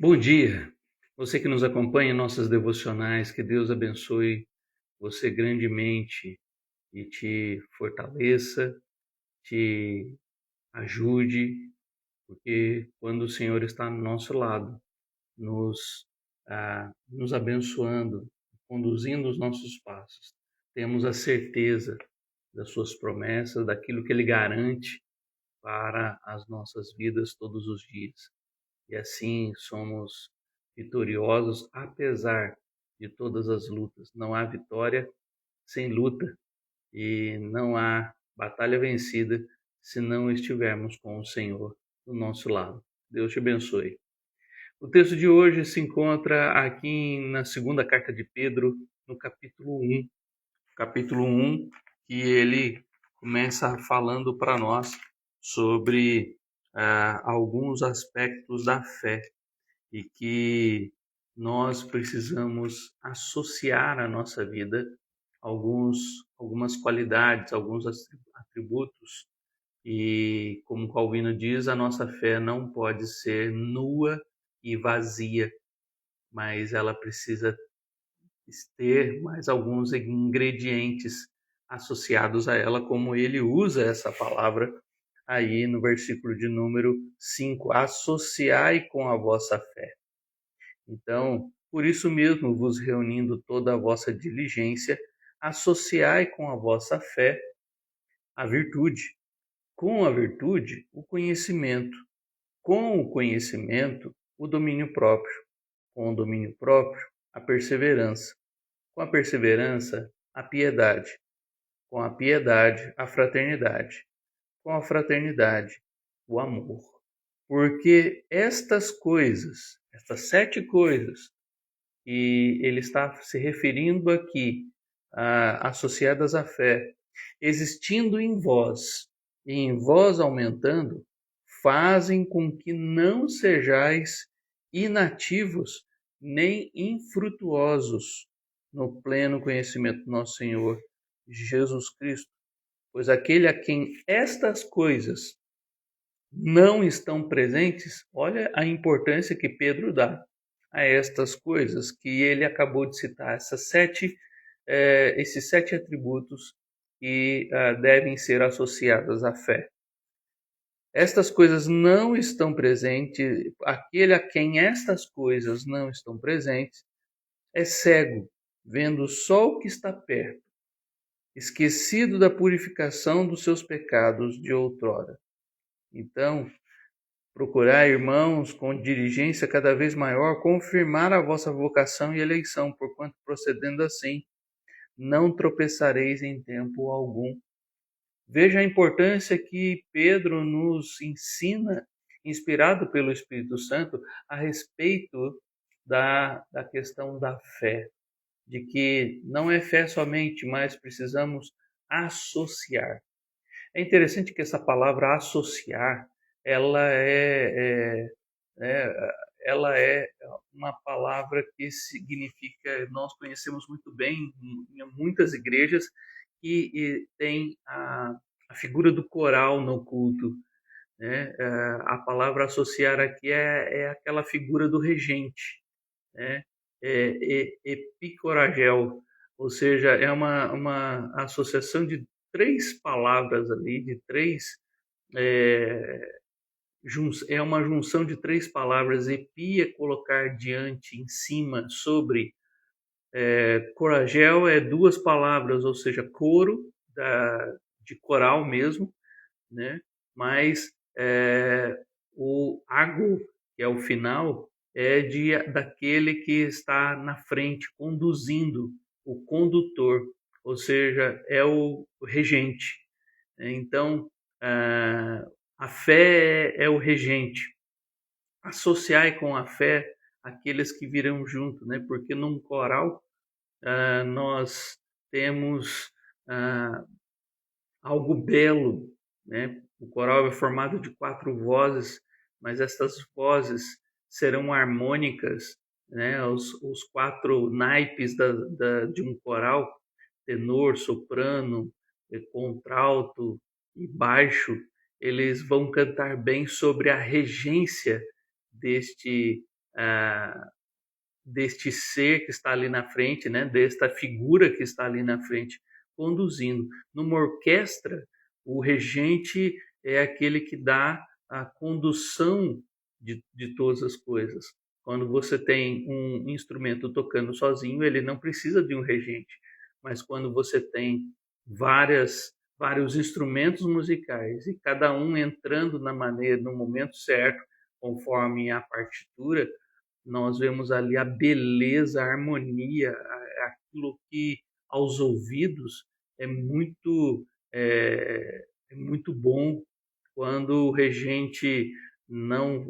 Bom dia, você que nos acompanha em nossas devocionais, que Deus abençoe você grandemente e te fortaleça, te ajude, porque quando o Senhor está no nosso lado, nos abençoando, conduzindo os nossos passos, temos a certeza das suas promessas, daquilo que Ele garante para as nossas vidas todos os dias. E assim somos vitoriosos apesar de todas as lutas. Não há vitória sem luta e não há batalha vencida se não estivermos com o Senhor do nosso lado. Deus te abençoe. O texto de hoje se encontra aqui na segunda carta de Pedro, no capítulo 1. Capítulo 1, que ele começa falando para nós sobre alguns aspectos da fé e que nós precisamos associar à nossa vida algumas qualidades, alguns atributos. E, como Calvino diz, a nossa fé não pode ser nua e vazia, mas ela precisa ter mais alguns ingredientes associados a ela, como ele usa essa palavra aí no versículo de número 5, associai com a vossa fé. Então, por isso mesmo, vos reunindo toda a vossa diligência, associai com a vossa fé a virtude, com a virtude, o conhecimento, com o conhecimento, o domínio próprio, com o domínio próprio, a perseverança, com a perseverança, a piedade, com a piedade, a fraternidade, com a fraternidade, o amor. Porque estas coisas, estas 7 coisas, e ele está se referindo aqui associadas à fé, existindo em vós e em vós aumentando, fazem com que não sejais inativos nem infrutuosos no pleno conhecimento do nosso Senhor Jesus Cristo. Pois aquele a quem estas coisas não estão presentes, olha a importância que Pedro dá a estas coisas que ele acabou de citar, esses 7 atributos que devem ser associados à fé. Estas coisas não estão presentes, aquele a quem estas coisas não estão presentes é cego, vendo só o que está perto, esquecido da purificação dos seus pecados de outrora. Então, procurai, irmãos, com diligência cada vez maior, confirmar a vossa vocação e eleição, porquanto procedendo assim, não tropeçareis em tempo algum. Veja a importância que Pedro nos ensina, inspirado pelo Espírito Santo, a respeito da questão da fé, de que não é fé somente, mas precisamos associar. É interessante que essa palavra associar, ela é, ela é uma palavra que significa, nós conhecemos muito bem em muitas igrejas, que tem a figura do coral no culto, né? A palavra associar aqui é aquela figura do regente, né? Epicoragel, ou seja, é uma associação de 3 palavras ali, de 3, é, é uma junção de 3 palavras. Epi é colocar diante, em cima, sobre. Coragel é 2 palavras, ou seja, coro, de coral mesmo, né? Mas o ago, que é o final, é daquele que está na frente, conduzindo, o condutor, ou seja, é o regente. Então, a fé é o regente. Associai com a fé aqueles que virão junto, né? Porque num coral nós temos algo belo, né? O coral é formado de 4 vozes, mas essas vozes serão harmônicas, né? Os 4 naipes de um coral, tenor, soprano, contralto e baixo, eles vão cantar bem sobre a regência deste deste ser que está ali na frente, né, desta figura que está ali na frente, conduzindo. Numa orquestra, o regente é aquele que dá a condução de todas as coisas. Quando você tem um instrumento tocando sozinho, ele não precisa de um regente. Mas quando você tem vários instrumentos musicais e cada um entrando no momento certo, conforme a partitura, nós vemos ali a beleza, a harmonia, aquilo que aos ouvidos é é muito bom. Quando o regente não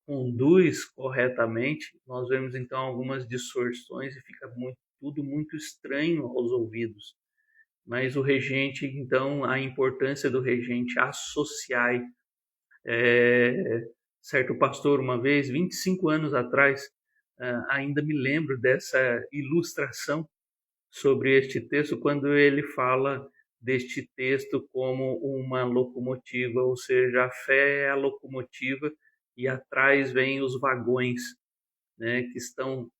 conduz corretamente, nós vemos então algumas distorções e fica tudo muito estranho aos ouvidos. Mas o regente, então, a importância do regente associar certo pastor, uma vez, 25 anos atrás, ainda me lembro dessa ilustração sobre este texto, quando ele fala deste texto como uma locomotiva, ou seja, a fé é a locomotiva e atrás vêm os vagões, né, que estão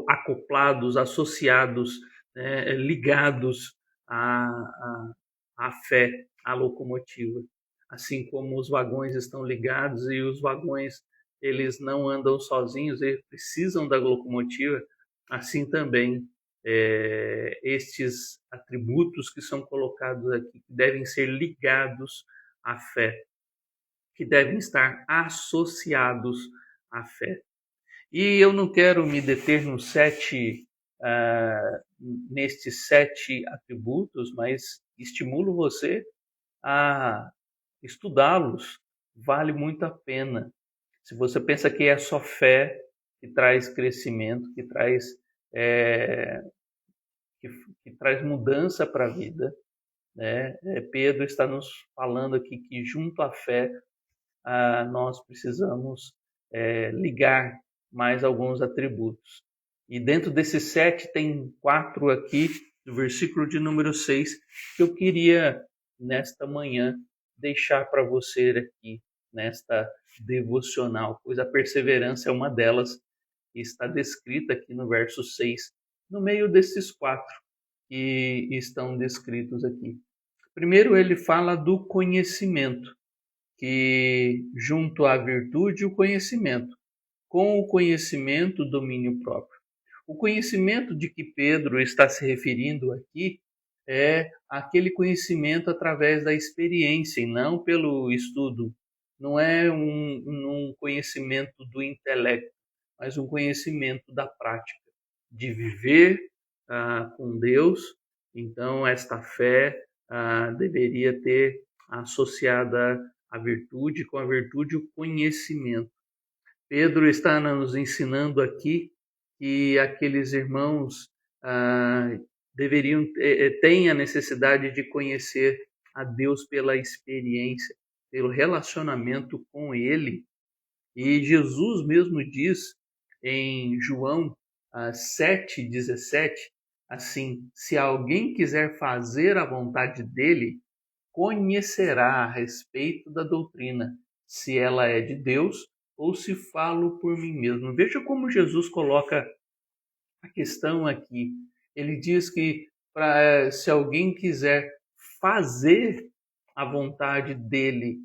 acoplados, associados, né, ligados à fé, à locomotiva. Assim como os vagões estão ligados e os vagões eles não andam sozinhos, eles precisam da locomotiva, assim também estes atributos que são colocados aqui, que devem ser ligados à fé, que devem estar associados à fé. E eu não quero me deter nestes 7 atributos, mas estimulo você a estudá-los. Vale muito a pena. Se você pensa que é só fé que traz crescimento, que traz mudança para a vida, né? Pedro está nos falando aqui que junto à fé nós precisamos ligar mais alguns atributos. E dentro desses 7 tem 4 aqui, do versículo de número 6, que eu queria, nesta manhã, deixar para você aqui, nesta devocional, pois a perseverança é uma delas, e está descrita aqui no verso 6, no meio desses 4 que estão descritos aqui. Primeiro, ele fala do conhecimento, que junto à virtude, o conhecimento. Com o conhecimento, o domínio próprio. O conhecimento de que Pedro está se referindo aqui é aquele conhecimento através da experiência e não pelo estudo. Não é um conhecimento do intelecto, mas um conhecimento da prática, de viver com Deus. Então, esta fé deveria ter associada a virtude, com a virtude o conhecimento. Pedro está nos ensinando aqui que aqueles irmãos têm a necessidade de conhecer a Deus pela experiência, pelo relacionamento com Ele. E Jesus mesmo diz em João 7,17, assim, se alguém quiser fazer a vontade dele, conhecerá a respeito da doutrina, se ela é de Deus ou se falo por mim mesmo. Veja como Jesus coloca a questão aqui. Ele diz que se alguém quiser fazer a vontade dele,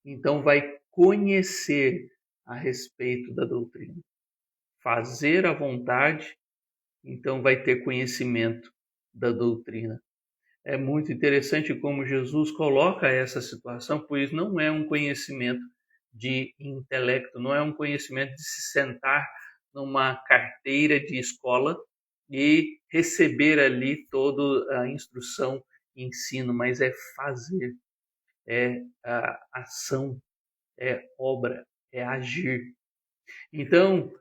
então vai conhecer a respeito da doutrina. Fazer a vontade, então vai ter conhecimento da doutrina. É muito interessante como Jesus coloca essa situação, pois não é um conhecimento de intelecto, não é um conhecimento de se sentar numa carteira de escola e receber ali toda a instrução e ensino, mas é fazer, é a ação, é obra, é agir. Então,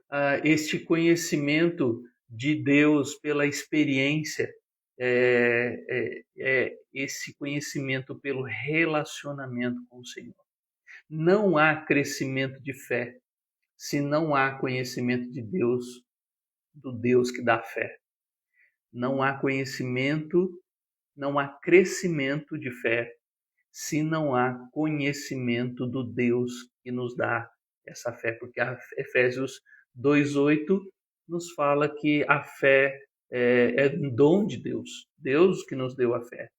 este conhecimento de Deus pela experiência, esse conhecimento pelo relacionamento com o Senhor. Não há crescimento de fé se não há conhecimento de Deus, do Deus que dá fé. Não há conhecimento, não há crescimento de fé se não há conhecimento do Deus que nos dá essa fé, porque a Efésios 2:8 nos fala que a fé é um dom de Deus, Deus que nos deu a fé.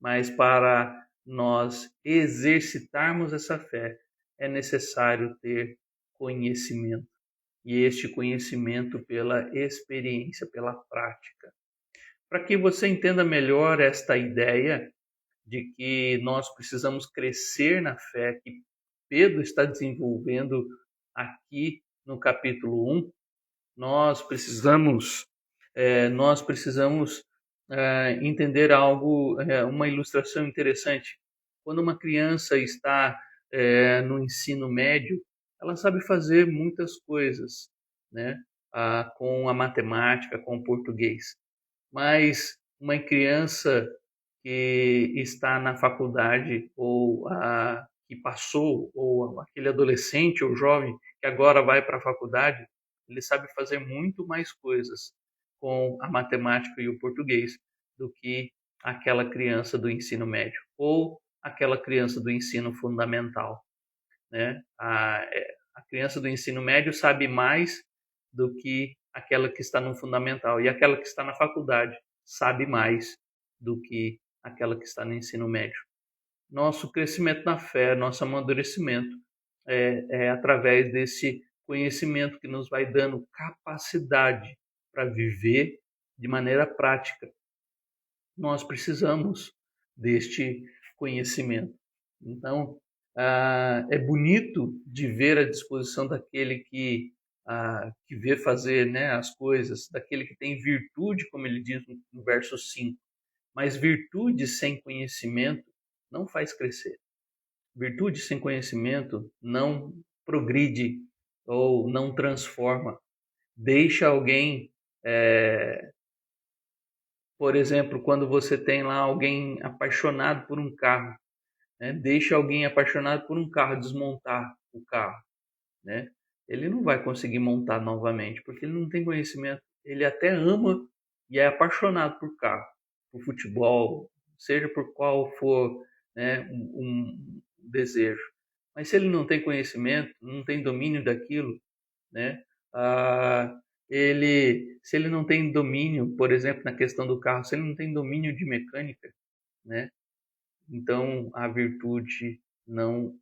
Mas para nós exercitarmos essa fé, é necessário ter conhecimento. E este conhecimento pela experiência, pela prática. Para que você entenda melhor esta ideia de que nós precisamos crescer na fé, que Pedro está desenvolvendo aqui no capítulo 1, nós precisamos entender algo, uma ilustração interessante. Quando uma criança está no ensino médio, ela sabe fazer muitas coisas, né? Com a matemática, com o português. Mas uma criança que está na faculdade ou que passou, ou aquele adolescente ou jovem que agora vai para a faculdade, ele sabe fazer muito mais coisas com a matemática e o português do que aquela criança do ensino médio ou aquela criança do ensino fundamental, né? A criança do ensino médio sabe mais do que aquela que está no fundamental, e aquela que está na faculdade sabe mais do que aquela que está no ensino médio. Nosso crescimento na fé, nosso amadurecimento é através desse conhecimento que nos vai dando capacidade para viver de maneira prática. Nós precisamos deste conhecimento. Então, é bonito de ver a disposição daquele que vê fazer, né, as coisas, daquele que tem virtude, como ele diz no verso 5. Mas virtude sem conhecimento não faz crescer. Virtude sem conhecimento não progride ou não transforma. Deixa alguém, por exemplo, quando você tem lá alguém apaixonado por um carro, né? Deixa alguém apaixonado por um carro desmontar o carro, né? Ele não vai conseguir montar novamente, porque ele não tem conhecimento. Ele até ama e é apaixonado por carro, por futebol, seja por qual for, né, um desejo. Mas se ele não tem conhecimento, não tem domínio daquilo, né? Se ele não tem domínio, por exemplo, na questão do carro, se ele não tem domínio de mecânica, né? Então a virtude não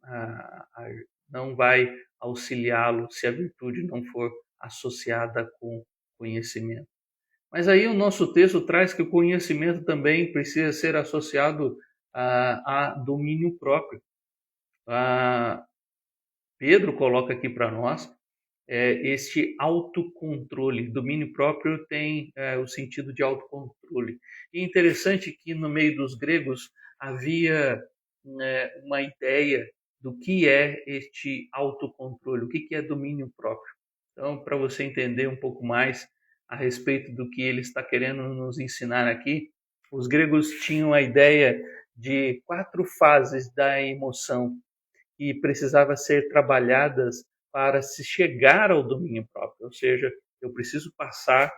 vai auxiliá-lo se a virtude não for associada com conhecimento. Mas aí o nosso texto traz que o conhecimento também precisa ser associado a domínio próprio. Pedro coloca aqui para nós este autocontrole. Domínio próprio tem o sentido de autocontrole. E é interessante que no meio dos gregos havia uma ideia do que é este autocontrole, o que é domínio próprio. Então, para você entender um pouco mais a respeito do que ele está querendo nos ensinar aqui, os gregos tinham a ideia de 4 fases da emoção que precisava ser trabalhadas para se chegar ao domínio próprio. Ou seja, eu preciso passar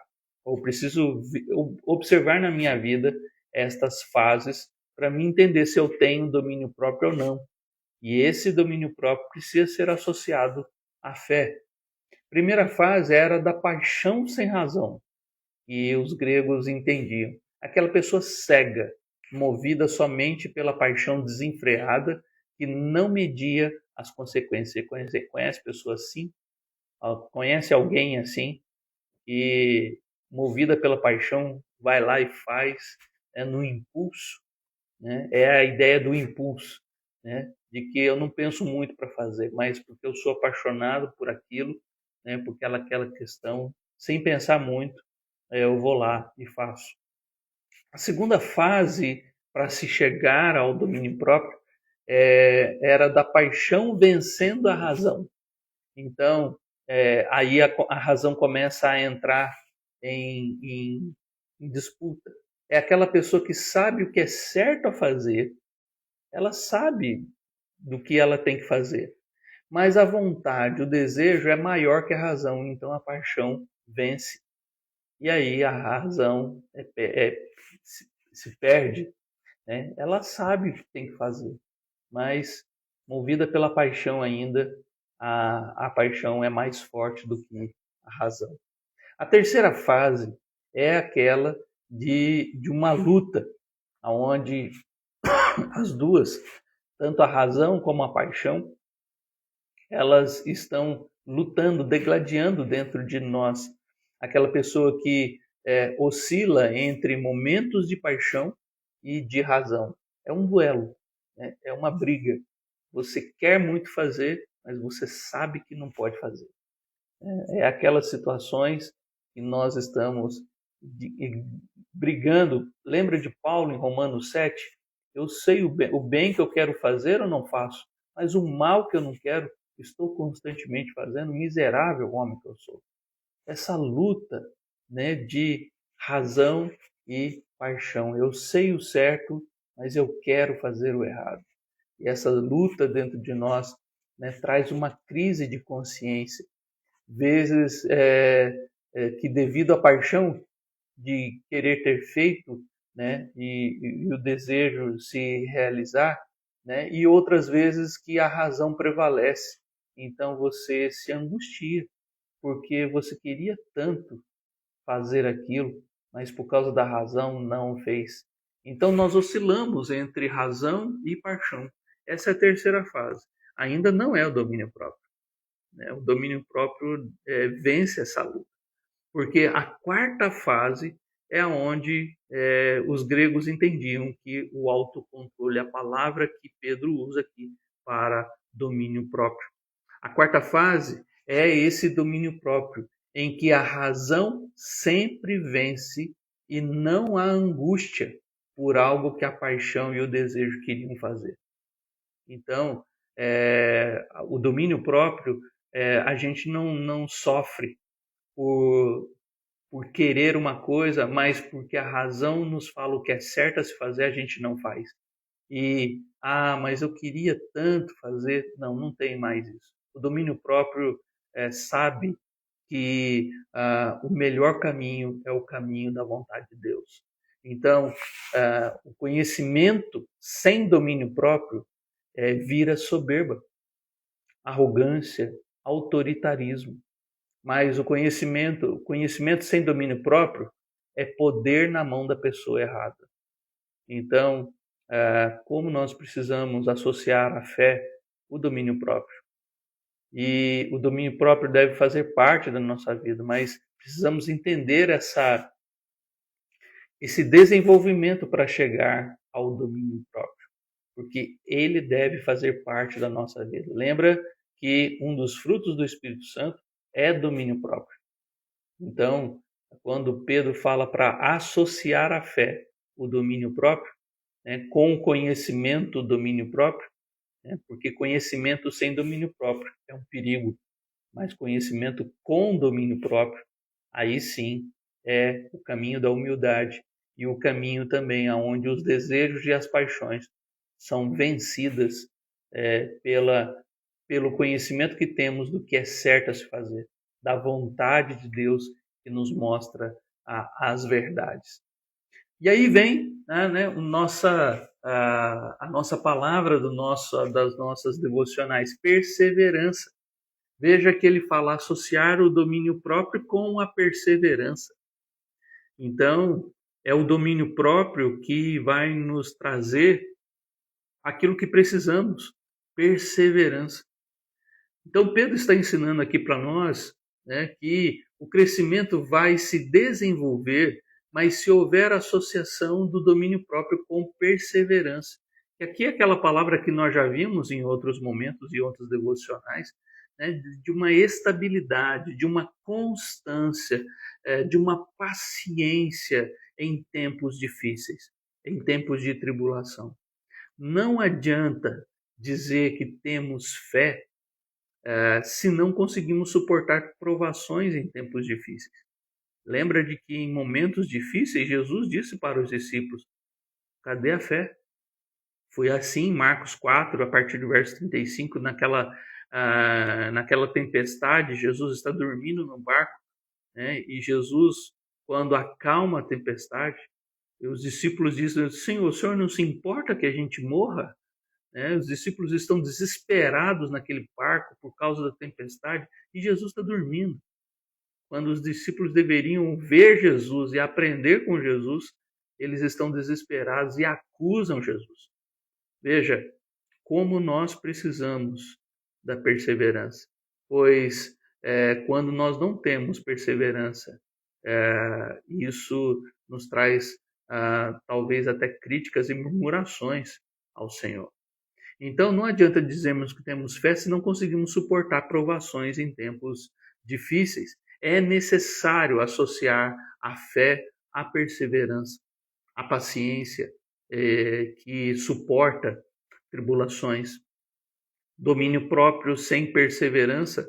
ou preciso observar na minha vida estas fases para me entender se eu tenho domínio próprio ou não. E esse domínio próprio precisa ser associado à fé. A primeira fase era da paixão sem razão, que os gregos entendiam. Aquela pessoa cega, movida somente pela paixão desenfreada, que não media as consequências. Você conhece pessoas assim? Conhece alguém assim? E movida pela paixão, vai lá e faz, no impulso, né? É a ideia do impulso, né? De que eu não penso muito para fazer, mas porque eu sou apaixonado por aquilo, né? Por aquela questão, sem pensar muito, eu vou lá e faço. A segunda fase para se chegar ao domínio próprio era da paixão vencendo a razão. Então, aí a razão começa a entrar em disputa. É aquela pessoa que sabe o que é certo a fazer, ela sabe do que ela tem que fazer, mas a vontade, o desejo é maior que a razão, então a paixão vence. E aí a razão se perde, né? Ela sabe o que tem que fazer, mas movida pela paixão ainda, a paixão é mais forte do que a razão. A terceira fase é aquela de uma luta, onde as duas, tanto a razão como a paixão, elas estão lutando, degladiando dentro de nós. Aquela pessoa que oscila entre momentos de paixão e de razão. É um duelo, né? É uma briga. Você quer muito fazer, mas você sabe que não pode fazer. É aquelas situações que nós estamos brigando. Lembra de Paulo em Romanos 7? Eu sei o bem que eu quero fazer, eu não faço, mas o mal que eu não quero, estou constantemente fazendo. Miserável homem que eu sou. Essa luta, né, de razão e paixão. Eu sei o certo, mas eu quero fazer o errado. E essa luta dentro de nós, né, traz uma crise de consciência. Vezes que devido à paixão de querer ter feito, né, e o desejo se realizar, né, e outras vezes que a razão prevalece. Então você se angustia, porque você queria tanto fazer aquilo, mas por causa da razão não fez. Então nós oscilamos entre razão e paixão. Essa é a terceira fase. Ainda não é o domínio próprio, né? O domínio próprio vence essa luta. Porque a quarta fase é onde os gregos entendiam que o autocontrole, a palavra que Pedro usa aqui para domínio próprio. A quarta fase é esse domínio próprio, em que a razão sempre vence e não há angústia por algo que a paixão e o desejo queriam fazer. Então, o domínio próprio, a gente não sofre por querer uma coisa, mas porque a razão nos fala o que é certo a se fazer, a gente não faz. Mas eu queria tanto fazer. Não tem mais isso. O domínio próprio sabe que o melhor caminho é o caminho da vontade de Deus. Então, o conhecimento sem domínio próprio vira soberba, arrogância, autoritarismo. Mas o conhecimento sem domínio próprio é poder na mão da pessoa errada. Então, como nós precisamos associar à fé o domínio próprio? E o domínio próprio deve fazer parte da nossa vida, mas precisamos entender esse desenvolvimento para chegar ao domínio próprio, porque ele deve fazer parte da nossa vida. Lembra que um dos frutos do Espírito Santo é domínio próprio. Então, quando Pedro fala para associar à fé o domínio próprio, né, com o conhecimento, o domínio próprio, né, porque conhecimento sem domínio próprio é um perigo, mas conhecimento com domínio próprio, aí sim é o caminho da humildade e o caminho também aonde os desejos e as paixões são vencidas pelo conhecimento que temos do que é certo a se fazer, da vontade de Deus que nos mostra as verdades. E aí vem a nossa palavra das nossas devocionais, perseverança. Veja que ele fala associar o domínio próprio com a perseverança. Então, é o domínio próprio que vai nos trazer aquilo que precisamos, perseverança. Então, Pedro está ensinando aqui para nós, né, que o crescimento vai se desenvolver, mas se houver associação do domínio próprio com perseverança. E aqui é aquela palavra que nós já vimos em outros momentos e outros devocionais, né, de uma estabilidade, de uma constância, de uma paciência em tempos difíceis, em tempos de tribulação. Não adianta dizer que temos fé se não conseguimos suportar provações em tempos difíceis. Lembra de que em momentos difíceis Jesus disse para os discípulos: cadê a fé? Foi assim em Marcos 4, a partir do verso 35, naquela tempestade, Jesus está dormindo no barco, né? E Jesus, quando acalma a tempestade, os discípulos dizem: Senhor, o Senhor não se importa que a gente morra? né? Os discípulos estão desesperados naquele barco por causa da tempestade e Jesus está dormindo. Quando os discípulos deveriam ver Jesus e aprender com Jesus, eles estão desesperados e acusam Jesus. Veja como nós precisamos da perseverança, pois quando nós não temos perseverança, isso nos traz talvez até críticas e murmurações ao Senhor. Então, não adianta dizermos que temos fé se não conseguimos suportar provações em tempos difíceis. É necessário associar a fé à perseverança, à paciência que suporta tribulações. Domínio próprio sem perseverança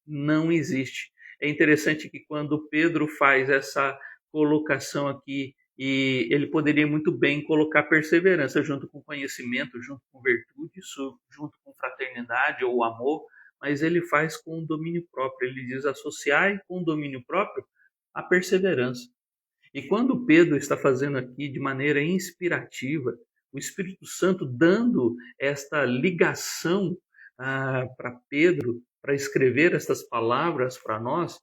não existe. É interessante que quando Pedro faz essa colocação aqui, e ele poderia muito bem colocar perseverança junto com conhecimento, junto com virtude, junto com fraternidade ou amor, mas ele faz com o domínio próprio. Ele diz: associai com o domínio próprio a perseverança. E quando Pedro está fazendo aqui de maneira inspirativa, o Espírito Santo dando esta ligação para Pedro, para escrever estas palavras para nós,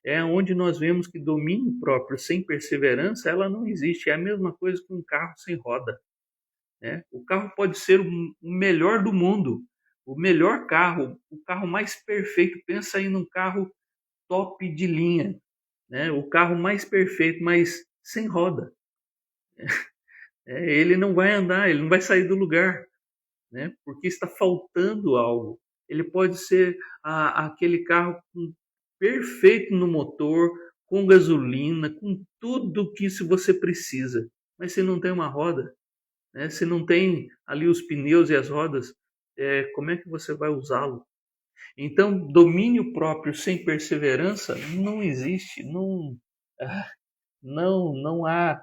é onde nós vemos que domínio próprio sem perseverança, ela não existe. É a mesma coisa que um carro sem roda, né? O carro pode ser o melhor do mundo, o melhor carro, o carro mais perfeito. Pensa aí num carro top de linha, né? O carro mais perfeito, mas sem roda. Ele não vai andar, ele não vai sair do lugar, né? Porque está faltando algo. Ele pode ser aquele carro perfeito no motor, com gasolina, com tudo que isso você precisa. Mas se não tem uma roda, né? Se não tem ali os pneus e as rodas, como é que você vai usá-lo? Então, domínio próprio sem perseverança não existe. Não há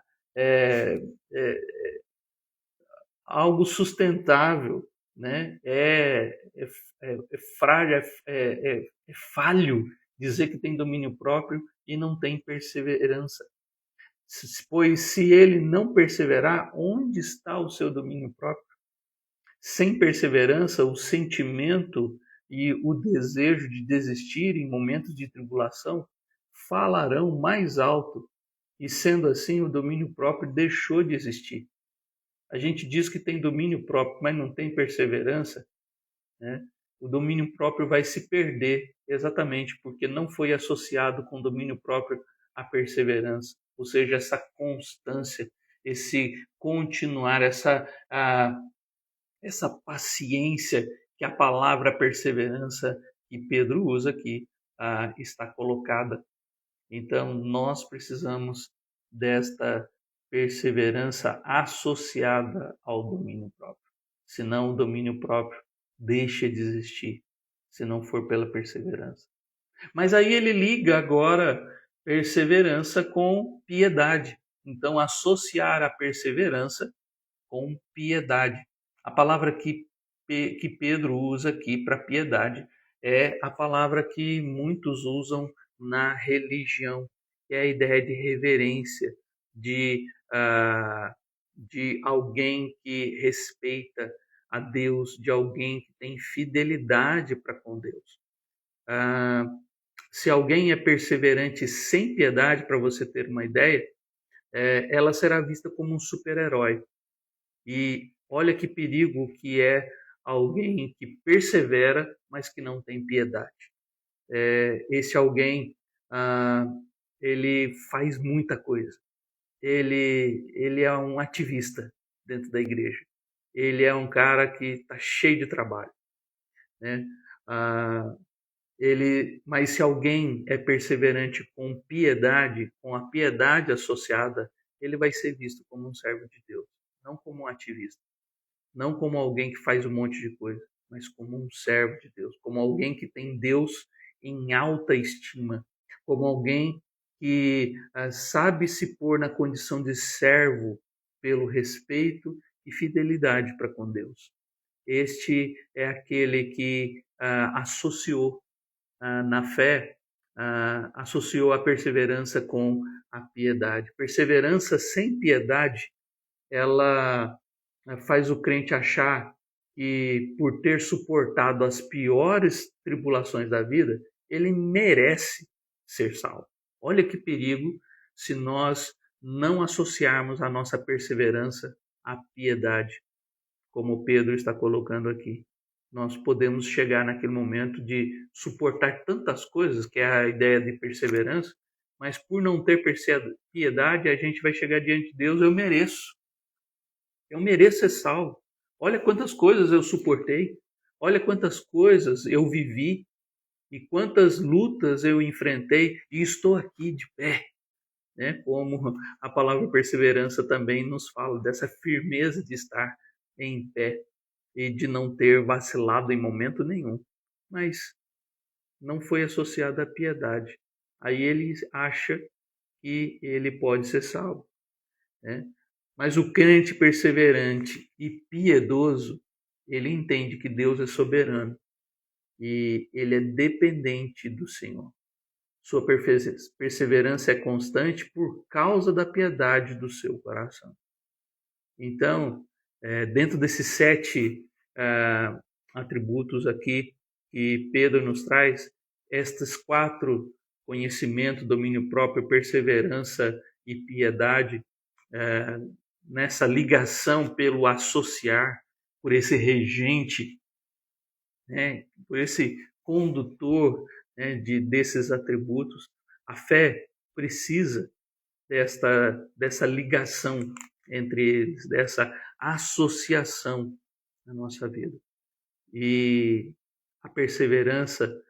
algo sustentável, né? É falho dizer que tem domínio próprio e não tem perseverança. Pois se ele não perseverar, onde está o seu domínio próprio? Sem perseverança, o sentimento e o desejo de desistir em momentos de tribulação falarão mais alto, e sendo assim, o domínio próprio deixou de existir. A gente diz que tem domínio próprio, mas não tem perseverança, né? O domínio próprio vai se perder exatamente porque não foi associado com domínio próprio a perseverança, ou seja, essa constância, esse continuar, essa paciência que a palavra perseverança que Pedro usa aqui está colocada. Então, nós precisamos desta perseverança associada ao domínio próprio. Senão, o domínio próprio deixa de existir, se não for pela perseverança. Mas aí ele liga agora perseverança com piedade. Então, associar a perseverança com piedade. A palavra que Pedro usa aqui para piedade é a palavra que muitos usam na religião, que é a ideia de reverência, de alguém que respeita a Deus, de alguém que tem fidelidade para com Deus. Se alguém é perseverante sem piedade, para você ter uma ideia, ela será vista como um super-herói. E olha que perigo que é alguém que persevera, mas que não tem piedade. Esse alguém, ele faz muita coisa. Ele é um ativista dentro da igreja. Ele é um cara que está cheio de trabalho, né? Mas se alguém é perseverante com piedade, com a piedade associada, ele vai ser visto como um servo de Deus, não como um ativista, não como alguém que faz um monte de coisa, mas como um servo de Deus, como alguém que tem Deus em alta estima, como alguém que sabe se pôr na condição de servo pelo respeito e fidelidade para com Deus. Este é aquele que associou na fé, associou a perseverança com a piedade. Perseverança sem piedade, ela faz o crente achar e por ter suportado as piores tribulações da vida, ele merece ser salvo. Olha que perigo se nós não associarmos a nossa perseverança à piedade, como Pedro está colocando aqui. Nós podemos chegar naquele momento de suportar tantas coisas, que é a ideia de perseverança, mas por não ter piedade, a gente vai chegar diante de Deus, eu mereço ser salvo. Olha quantas coisas eu suportei, olha quantas coisas eu vivi e quantas lutas eu enfrentei e estou aqui de pé, né? Como a palavra perseverança também nos fala dessa firmeza de estar em pé e de não ter vacilado em momento nenhum. Mas não foi associado à piedade. Aí ele acha que ele pode ser salvo, né? Mas o crente perseverante e piedoso, ele entende que Deus é soberano e ele é dependente do Senhor. Sua perseverança é constante por causa da piedade do seu coração. Então, dentro desses 7 atributos aqui que Pedro nos traz, estes 4 conhecimento, domínio próprio, perseverança e piedade, nessa ligação pelo associar, por esse regente, né, por esse condutor, né, desses atributos, a fé precisa dessa ligação entre eles, dessa associação na nossa vida. E a perseverança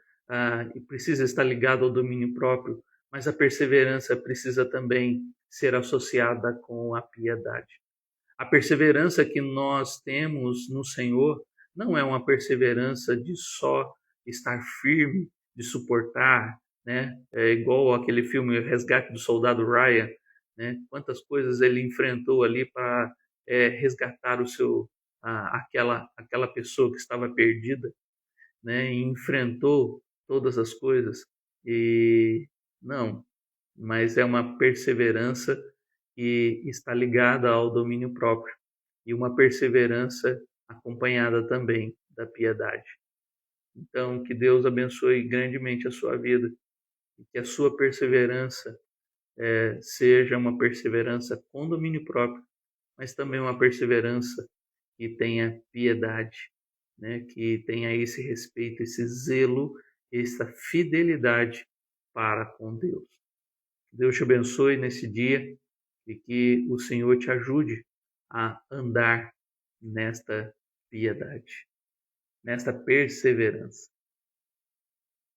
precisa estar ligada ao domínio próprio, mas a perseverança precisa também ser associada com a piedade. A perseverança que nós temos no Senhor não é uma perseverança de só estar firme, de suportar, né? É igual aquele filme O Resgate do Soldado Ryan, né? Quantas coisas ele enfrentou ali para resgatar aquela pessoa que estava perdida, né? E enfrentou todas as coisas e não, mas é uma perseverança que está ligada ao domínio próprio e uma perseverança acompanhada também da piedade. Então, que Deus abençoe grandemente a sua vida e que a sua perseverança seja uma perseverança com domínio próprio, mas também uma perseverança que tenha piedade, né? Que tenha esse respeito, esse zelo, essa fidelidade para com Deus. Deus te abençoe nesse dia e que o Senhor te ajude a andar nesta piedade, nesta perseverança.